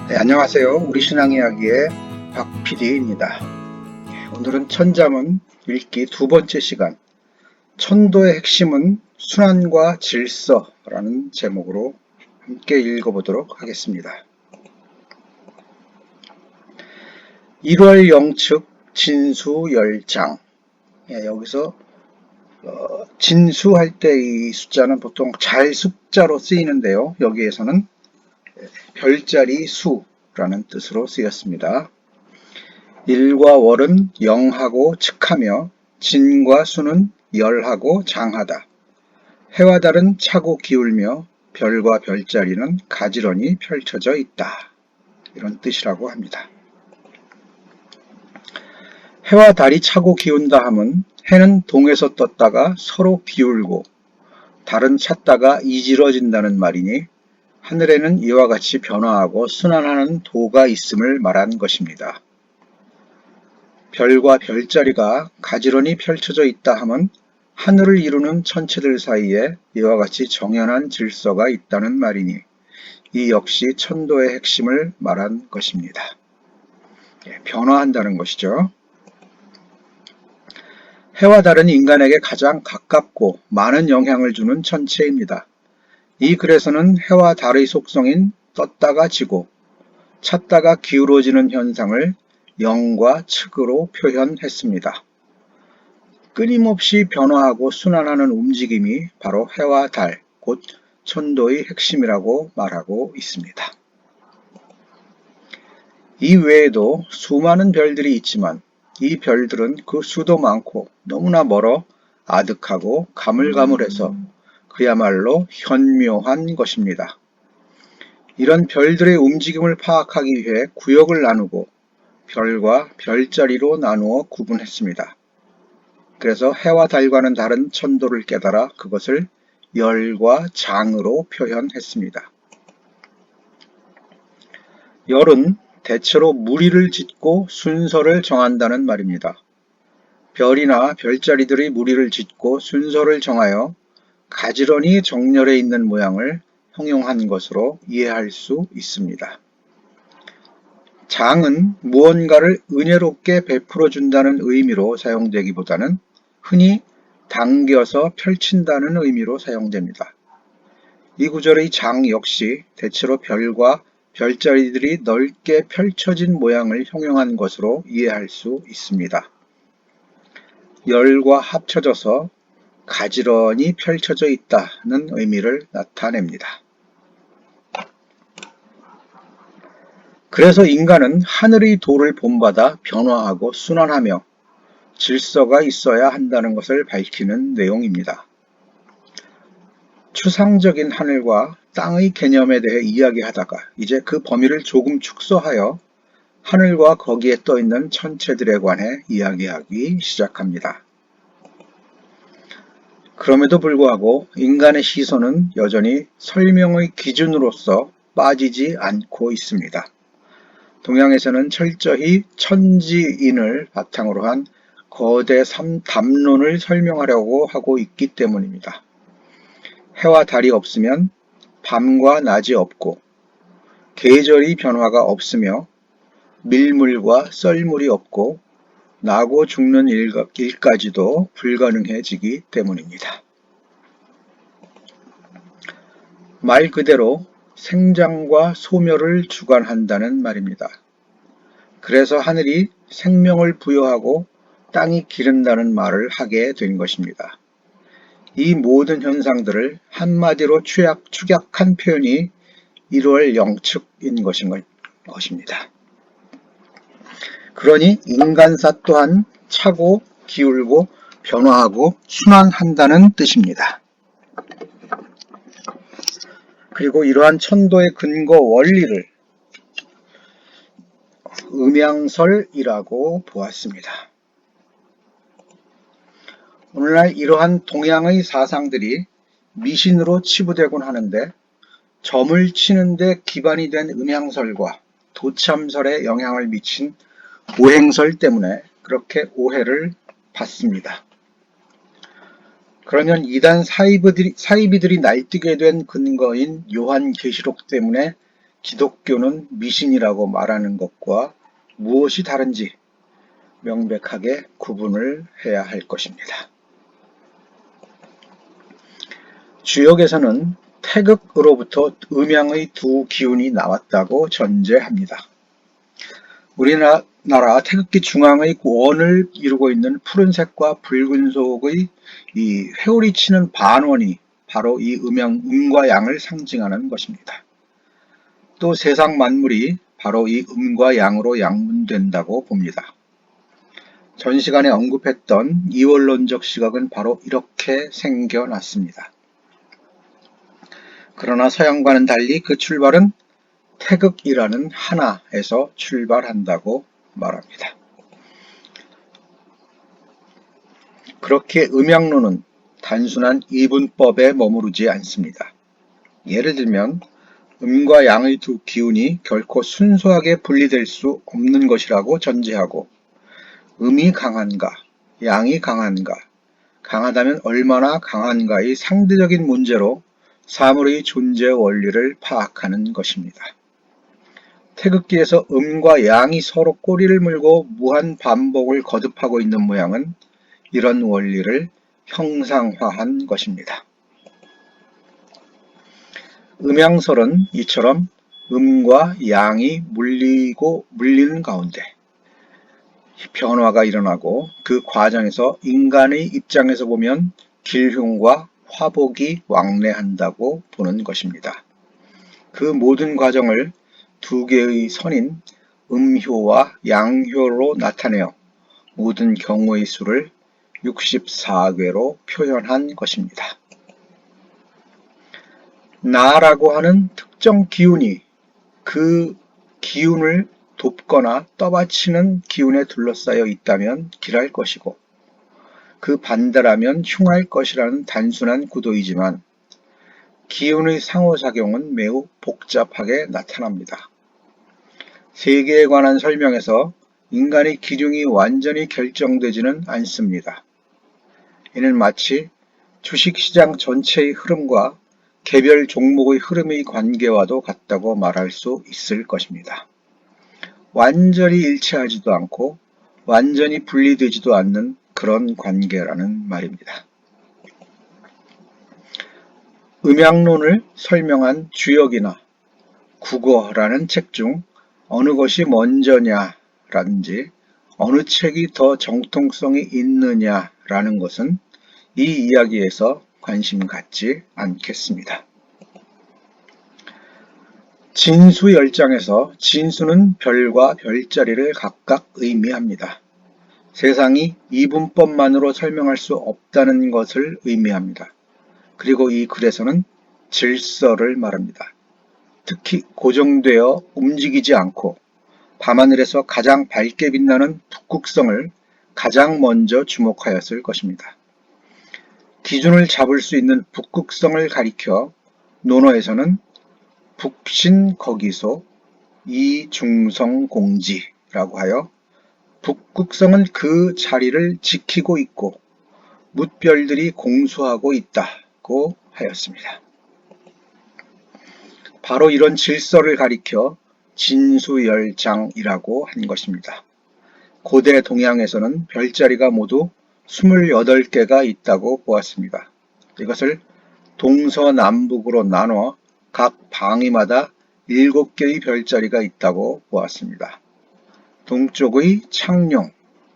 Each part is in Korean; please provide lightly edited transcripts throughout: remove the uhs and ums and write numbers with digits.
네, 안녕하세요. 우리 신앙 이야기의 박 PD입니다. 오늘은 천자문 읽기 두 번째 시간, 천도의 핵심은 순환과 질서라는 제목으로 함께 읽어보도록 하겠습니다. 1월 영측 진수열장. 여기서 진수할 때 이 숫자는 보통 잘 숫자로 쓰이는데요. 여기에서는 별자리 수라는 뜻으로 쓰였습니다. 일과 월은 영하고 측하며 진과 수는 열하고 장하다. 해와 달은 차고 기울며 별과 별자리는 가지런히 펼쳐져 있다. 이런 뜻이라고 합니다. 해와 달이 차고 기운다 함은 해는 동에서 떴다가 서로 기울고 달은 찼다가 이질어진다는 말이니 하늘에는 이와 같이 변화하고 순환하는 도가 있음을 말한 것입니다. 별과 별자리가 가지런히 펼쳐져 있다 함은 하늘을 이루는 천체들 사이에 이와 같이 정연한 질서가 있다는 말이니 이 역시 천도의 핵심을 말한 것입니다. 변화한다는 것이죠. 해와 달은 인간에게 가장 가깝고 많은 영향을 주는 천체입니다. 이 글에서는 해와 달의 속성인 떴다가 지고 찼다가 기울어지는 현상을 영과 측으로 표현했습니다. 끊임없이 변화하고 순환하는 움직임이 바로 해와 달, 곧 천도의 핵심이라고 말하고 있습니다. 이 외에도 수많은 별들이 있지만 이 별들은 그 수도 많고 너무나 멀어 아득하고 가물가물해서 그야말로 현묘한 것입니다. 이런 별들의 움직임을 파악하기 위해 구역을 나누고 별과 별자리로 나누어 구분했습니다. 그래서 해와 달과는 다른 천도를 깨달아 그것을 열과 장으로 표현했습니다. 열은 대체로 무리를 짓고 순서를 정한다는 말입니다. 별이나 별자리들이 무리를 짓고 순서를 정하여 가지런히 정렬해 있는 모양을 형용한 것으로 이해할 수 있습니다. 장은 무언가를 은혜롭게 베풀어 준다는 의미로 사용되기보다는 흔히 당겨서 펼친다는 의미로 사용됩니다. 이 구절의 장 역시 대체로 별과 별자리들이 넓게 펼쳐진 모양을 형용한 것으로 이해할 수 있습니다. 열과 합쳐져서 가지런히 펼쳐져 있다는 의미를 나타냅니다. 그래서 인간은 하늘의 도를 본받아 변화하고 순환하며 질서가 있어야 한다는 것을 밝히는 내용입니다. 추상적인 하늘과 땅의 개념에 대해 이야기하다가 이제 그 범위를 조금 축소하여 하늘과 거기에 떠 있는 천체들에 관해 이야기하기 시작합니다. 그럼에도 불구하고 인간의 시선은 여전히 설명의 기준으로서 빠지지 않고 있습니다. 동양에서는 철저히 천지인을 바탕으로 한 거대 삼담론을 설명하려고 하고 있기 때문입니다. 해와 달이 없으면 밤과 낮이 없고 계절의 변화가 없으며 밀물과 썰물이 없고 나고 죽는 일까지도 불가능해지기 때문입니다. 말 그대로 생장과 소멸을 주관한다는 말입니다. 그래서 하늘이 생명을 부여하고 땅이 기른다는 말을 하게 된 것입니다. 이 모든 현상들을 한마디로 축약한 표현이 1월 영측인 것입니다. 그러니 인간사 또한 차고 기울고 변화하고 순환한다는 뜻입니다. 그리고 이러한 천도의 근거 원리를 음양설이라고 보았습니다. 오늘날 이러한 동양의 사상들이 미신으로 치부되곤 하는데 점을 치는데 기반이 된 음양설과 도참설에 영향을 미친 오행설 때문에 그렇게 오해를 받습니다. 그러면 이단 사이비들이 날뛰게 된 근거인 요한계시록 때문에 기독교는 미신이라고 말하는 것과 무엇이 다른지 명백하게 구분을 해야 할 것입니다. 주역에서는 태극으로부터 음양의 두 기운이 나왔다고 전제합니다. 우리나라 태극기 중앙의 원을 이루고 있는 푸른색과 붉은속의 이 회오리 치는 반원이 바로 이 음과 양을 상징하는 것입니다. 또 세상 만물이 바로 이 음과 양으로 양분된다고 봅니다. 전 시간에 언급했던 이원론적 시각은 바로 이렇게 생겨났습니다. 그러나 서양과는 달리 그 출발은 태극이라는 하나에서 출발한다고 말합니다. 그렇게 음양론은 단순한 이분법에 머무르지 않습니다. 예를 들면 음과 양의 두 기운이 결코 순수하게 분리될 수 없는 것이라고 전제하고 음이 강한가, 양이 강한가, 강하다면 얼마나 강한가의 상대적인 문제로 사물의 존재 원리를 파악하는 것입니다. 태극기에서 음과 양이 서로 꼬리를 물고 무한 반복을 거듭하고 있는 모양은 이런 원리를 형상화한 것입니다. 음양설은 이처럼 음과 양이 물리는 가운데 변화가 일어나고 그 과정에서 인간의 입장에서 보면 길흉과 화복이 왕래한다고 보는 것입니다. 그 모든 과정을 두 개의 선인 음효와 양효로 나타내어 모든 경우의 수를 64괴로 표현한 것입니다. 나라고 하는 특정 기운이 그 기운을 돕거나 떠받치는 기운에 둘러싸여 있다면 길할 것이고 그 반대라면 흉할 것이라는 단순한 구도이지만 기운의 상호작용은 매우 복잡하게 나타납니다. 세계에 관한 설명에서 인간의 기중이 완전히 결정되지는 않습니다. 이는 마치 주식시장 전체의 흐름과 개별 종목의 흐름의 관계와도 같다고 말할 수 있을 것입니다. 완전히 일치하지도 않고 완전히 분리되지도 않는 그런 관계라는 말입니다. 음양론을 설명한 주역이나 국어라는 책 중 어느 것이 먼저냐라든지 어느 책이 더 정통성이 있느냐라는 것은 이 이야기에서 관심 갖지 않겠습니다. 진수열장에서 진수는 별과 별자리를 각각 의미합니다. 세상이 이분법만으로 설명할 수 없다는 것을 의미합니다. 그리고 이 글에서는 질서를 말합니다. 특히 고정되어 움직이지 않고 밤하늘에서 가장 밝게 빛나는 북극성을 가장 먼저 주목하였을 것입니다. 기준을 잡을 수 있는 북극성을 가리켜 논어에서는 북신 거기서 이중성공지라고 하여 북극성은 그 자리를 지키고 있고 뭇별들이 공수하고 있다고 하였습니다. 바로 이런 질서를 가리켜 진수열장이라고 한 것입니다. 고대 동양에서는 별자리가 모두 28개가 있다고 보았습니다. 이것을 동서남북으로 나눠 각 방위마다 7개의 별자리가 있다고 보았습니다. 동쪽의 창룡,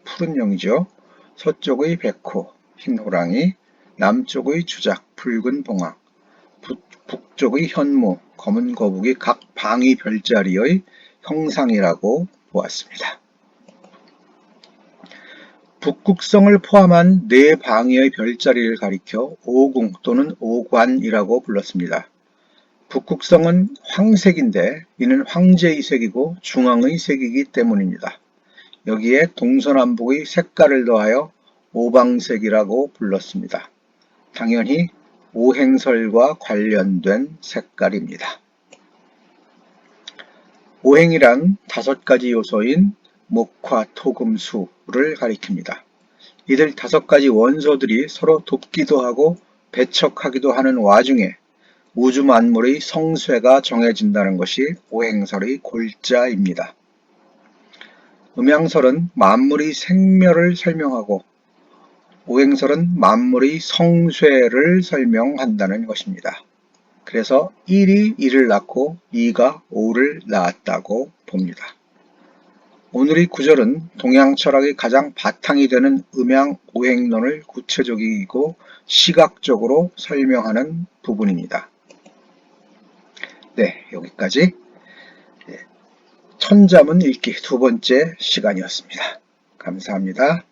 푸른 용이죠. 서쪽의 백호, 흰 호랑이, 남쪽의 주작, 붉은 봉황, 북쪽의 현무, 검은 거북이 각 방위 별자리의 형상이라고 보았습니다. 북극성을 포함한 4방위의 별자리를 가리켜 오궁 또는 오관이라고 불렀습니다. 북극성은 황색인데 이는 황제의 색이고 중앙의 색이기 때문입니다. 여기에 동서남북의 색깔을 더하여 오방색이라고 불렀습니다. 당연히 오행설과 관련된 색깔입니다. 오행이란 5가지 요소인 목화, 토, 금, 수를 가리킵니다. 이들 5가지 원소들이 서로 돕기도 하고 배척하기도 하는 와중에 우주 만물의 성쇠가 정해진다는 것이 오행설의 골자입니다. 음양설은 만물의 생멸을 설명하고 오행설은 만물의 성쇠를 설명한다는 것입니다. 그래서 1이 1을 낳고 2가 5를 낳았다고 봅니다. 오늘의 구절은 동양 철학의 가장 바탕이 되는 음양 오행론을 구체적이고 시각적으로 설명하는 부분입니다. 네, 여기까지 천자문 읽기 두 번째 시간이었습니다. 감사합니다.